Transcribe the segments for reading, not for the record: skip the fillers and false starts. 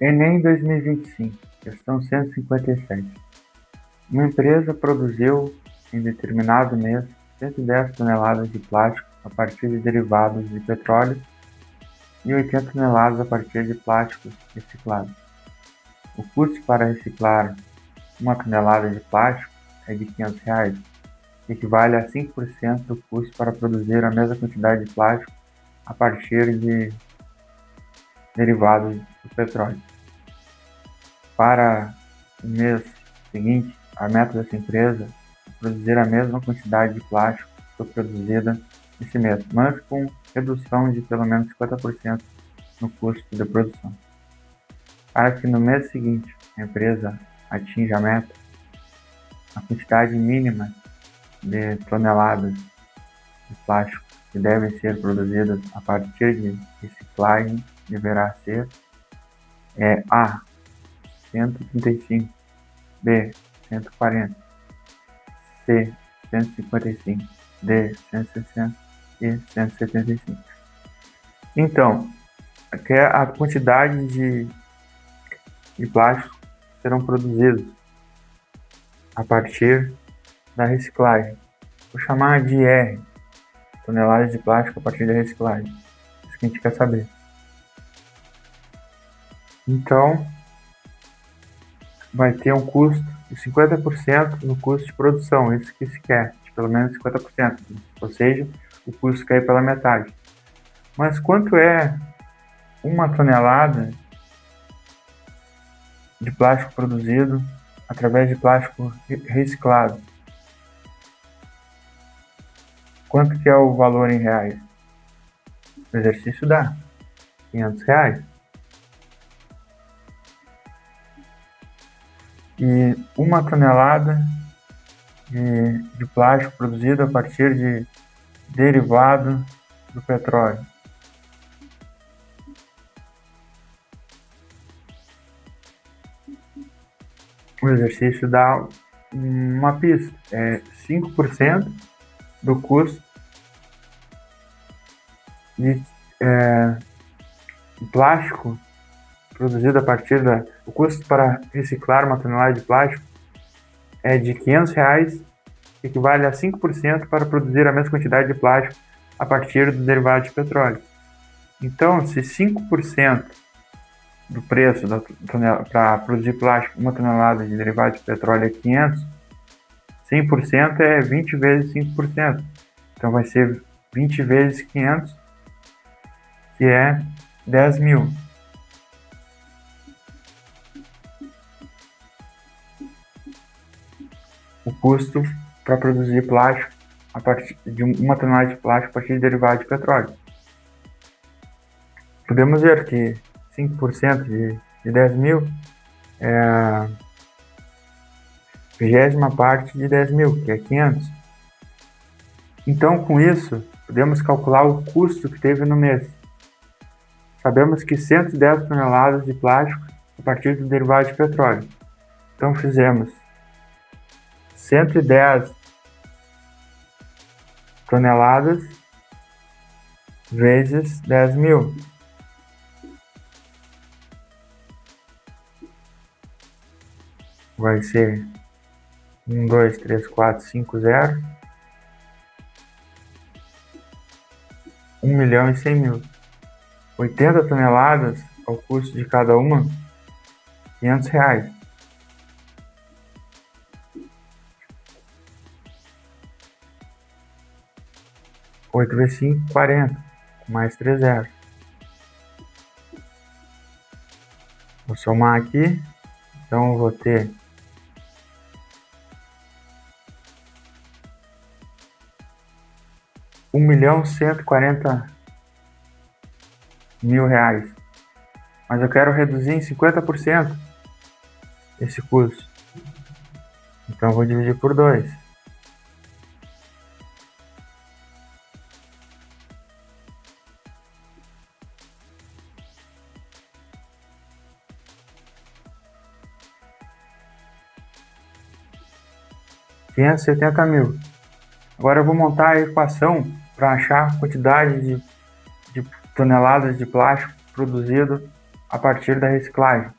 Enem 2025, questão 157. Uma empresa produziu, em determinado mês, 110 toneladas de plástico a partir de derivados de petróleo e 80 toneladas a partir de plásticos reciclados. O custo para reciclar uma tonelada de plástico é de R$ 500, que equivale a 5% do custo para produzir a mesma quantidade de plástico a partir de derivados do petróleo. Para o mês seguinte, a meta dessa empresa é produzir a mesma quantidade de plástico que foi produzida nesse mês, mas com redução de pelo menos 50% no custo de produção. Para que no mês seguinte a empresa atinja a meta, a quantidade mínima de toneladas de plástico que devem ser produzidas a partir de reciclagem deverá ser A. 135, B. 140, C. 155, D. 160 e 175. Então, aqui é a quantidade de plástico que serão produzidos a partir da reciclagem. Vou chamar de R, toneladas de plástico a partir da reciclagem. Isso que a gente quer saber. Então, vai ter um custo de 50% no custo de produção, isso que se quer, de pelo menos 50%, ou seja, o custo cai pela metade. Mas quanto é uma tonelada de plástico produzido através de plástico reciclado? Quanto que é o valor em reais? O exercício dá R$ 500. E uma tonelada de plástico produzido a partir de derivado do petróleo. O exercício dá uma pista, é 5% do custo de plástico produzido a partir da... O custo para reciclar uma tonelada de plástico é de R$ 500, que equivale a 5% para produzir a mesma quantidade de plástico a partir do derivado de petróleo. Então, se 5% do preço para produzir plástico, uma tonelada de derivado de petróleo é 500, 100% é 20 vezes 5%. Então vai ser 20 vezes 500, que é 10 mil. O custo para produzir plástico a partir de uma tonelada de plástico a partir de derivado de petróleo. Podemos ver que 5% de 10 mil é a 20ª parte de 10 mil, que é 500. Então, com isso, podemos calcular o custo que teve no mês. Sabemos que 110 toneladas de plástico a partir do derivado de petróleo. Então, fizemos 110 toneladas vezes 10 mil. Vai ser 1, 2, 3, 4, 5, 0. 1.100.000. 80 toneladas ao custo de cada uma, R$ 500. Oito vezes 5, 40, mais 3 zeros. Vou somar aqui, então eu vou ter R$ 1.140.000. Mas eu quero reduzir em 50% esse custo. Então eu vou dividir por 2. R$ 570.000. Agora eu vou montar a equação para achar a quantidade de toneladas de plástico produzido a partir da reciclagem,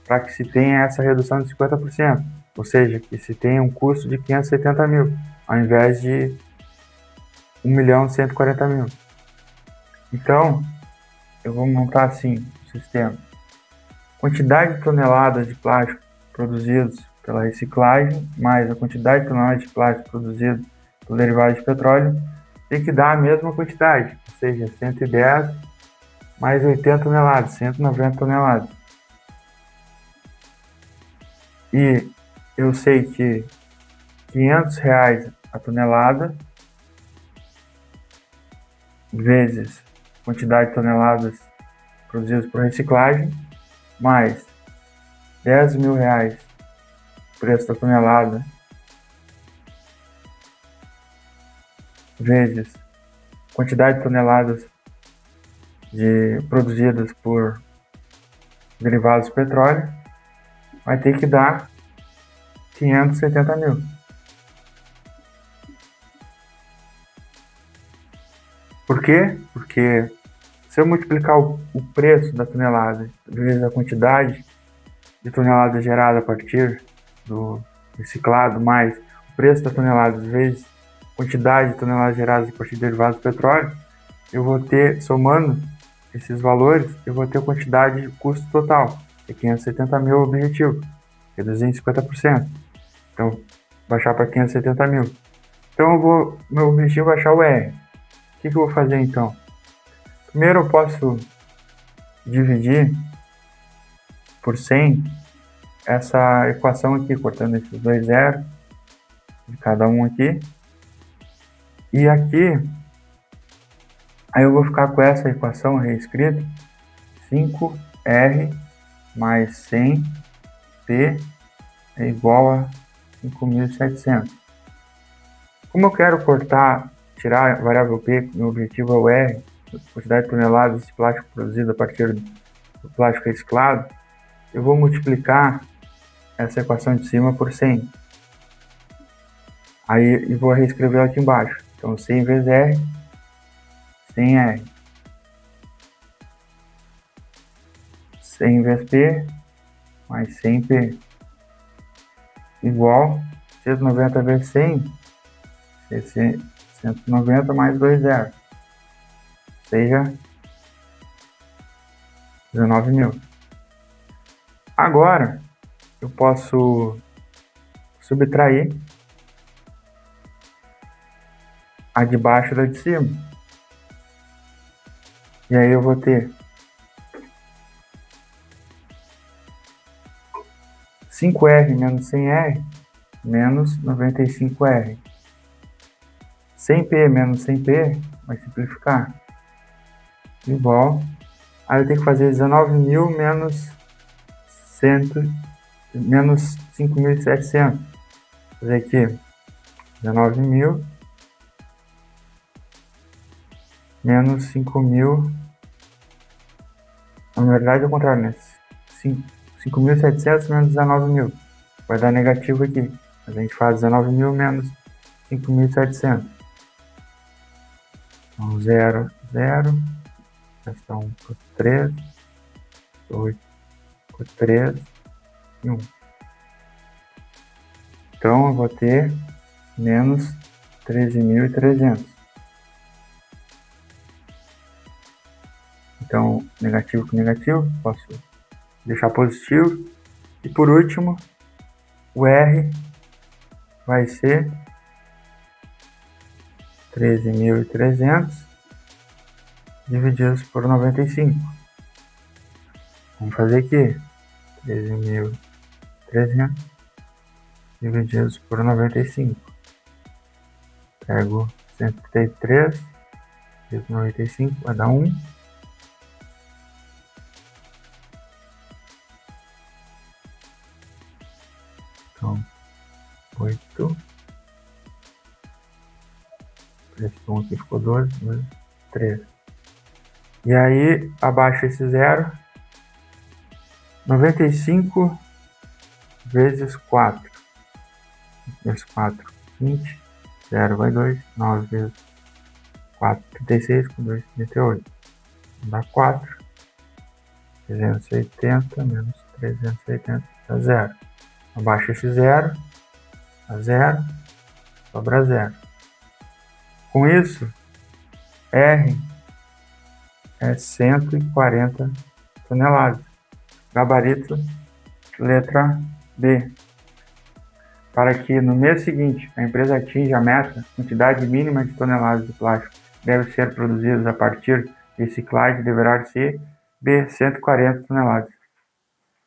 para que se tenha essa redução de 50%, ou seja, que se tenha um custo de 570 mil, ao invés de 1.140.000. Então, eu vou montar assim o sistema. Quantidade de toneladas de plástico produzidos pela reciclagem, mais a quantidade de toneladas de plástico produzido pelo derivado de petróleo, tem que dar a mesma quantidade, ou seja, 110 mais 80 toneladas, 190 toneladas. E eu sei que R$500 a tonelada vezes quantidade de toneladas produzidas por reciclagem, mais R$10.000 preço da tonelada, vezes quantidade de toneladas produzidas por derivados de petróleo, vai ter que dar 570 mil. Por quê? Porque se eu multiplicar o preço da tonelada vezes a quantidade de tonelada gerada a partir do reciclado, mais o preço da tonelada vezes a quantidade de toneladas geradas a partir de derivados do petróleo, eu vou ter, somando esses valores, eu vou ter a quantidade de custo total, que é 570 mil objetivo, reduzir em 50%. Então, baixar para 570 mil. Então, meu objetivo é achar o R. O que eu vou fazer então? Primeiro eu posso dividir por 100 essa equação aqui, cortando esses dois zeros de cada um aqui. E aqui, aí eu vou ficar com essa equação reescrita, 5R mais 100P é igual a 5.700. Como eu quero tirar a variável P, meu objetivo é o R, quantidade de toneladas de plástico produzido a partir do plástico reciclado, eu vou multiplicar essa equação de cima por 100. Aí eu vou reescrever aqui embaixo. Então 100 vezes R, 100R. 100 vezes P, mais 100P. Igual 190 vezes 100, 190 mais 2 zeros. Ou seja, 19 mil. Agora, eu posso subtrair a de baixo da de cima. E aí eu vou ter 5R menos 100R menos 95R. 100P menos 100P vai simplificar. Igual. Aí eu tenho que fazer 19.000 menos 5.700. Vou fazer aqui 19.000 menos 5.000. Na verdade é o contrário, né? 5.700 menos 19.000. Vai dar negativo aqui. A gente faz 19.000 menos 5.700. Então 0, 0. Resta 1 por 3. 2 por 3. E 1. Então eu vou ter menos 13.300. Então, negativo com negativo, posso deixar positivo. E por último, o R vai ser 13.300 divididos por 95. Vamos fazer aqui. 13.300 divididos por 95. Pego 133 vezes 95, vai dar 1. Então, 8. Esse 1 aqui ficou 12, 13. E aí, abaixo esse 0. 95 vezes 4. Vezes 4, 20. 0 vai 2. 9 vezes 4, 36. Com 2, 38. Dá 4. 380 menos 380 dá zero. Abaixo esse zero, dá zero, sobra zero. Com isso, R é 140 toneladas. Gabarito, letra B. Para que no mês seguinte a empresa atinja a meta, quantidade mínima de toneladas de plástico deve ser produzidas a partir de reciclagem deverá ser B, 140 toneladas.